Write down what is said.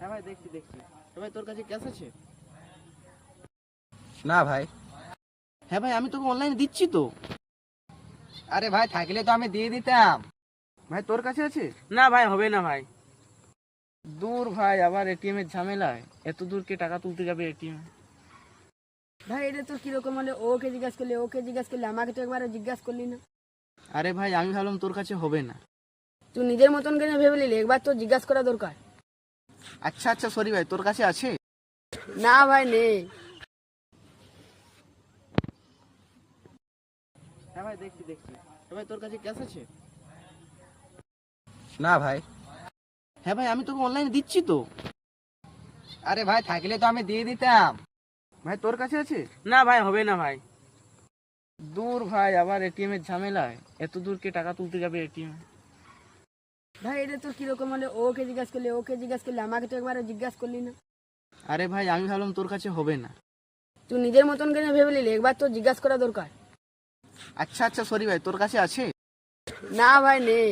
হ্যাঁ ভাই দেখছি দেখছি। ভাই তোর কাছে ক্যাশ আছে? না ভাই। হ্যাঁ ভাই আমি তোকে অনলাইনে দিচ্ছি তো। আরে ভাই থাকলে তো আমি দিয়ে দিতাম। ভাই তোর কাছে আছে? না ভাই, হবে না ভাই। দূর ভাই, আবার এটিএম এর ঝামেলায় এত দূর কে টাকা তুলতে যাবে এটিএম? ভাই এটা তো কিরকম হলে ওকে জিজ্ঞাসা করলে আমাকে তো একবারও জিজ্ঞাসা করলি না। আরে ভাই আমি ভাবলাম তোর কাছে হবে না। তুই নিজের মতন কেন ভেবে নিলি? একবার তো জিজ্ঞাসা করা দরকার। আচ্ছা আচ্ছা সরি ভাই, তোর কাছে আছে? না ভাই নেই। হ্যাঁ ভাই দেখছি দেখছি। ভাই তোর কাছে ক্যাশ আছে? না ভাই। হ্যাঁ ভাই আমি তোকে অনলাইনে দিচ্ছি তো। আরে ভাই থাকলে তো আমি দিয়ে দিতাম। ভাই তোর কাছে আছে? না ভাই, হবে না ভাই। দূর ভাই, আবার এটিএম এর ঝামেলায় এত দূর কে টাকা তুলতে যাবে এটিএম? ভাই এটা তো কিরকম হলে ওকে জিজ্ঞাসা করলে আমাকে তো একবারও জিজ্ঞাসা করলি না। আরে ভাই আমি ভাবলাম তোর কাছে হবে না। তুই নিজের মতন কেন ভেবে নিলি? একবার তো জিজ্ঞাসা করা দরকার। আচ্ছা আচ্ছা সরি ভাই, তোর কাছে আছে? না ভাই নেই।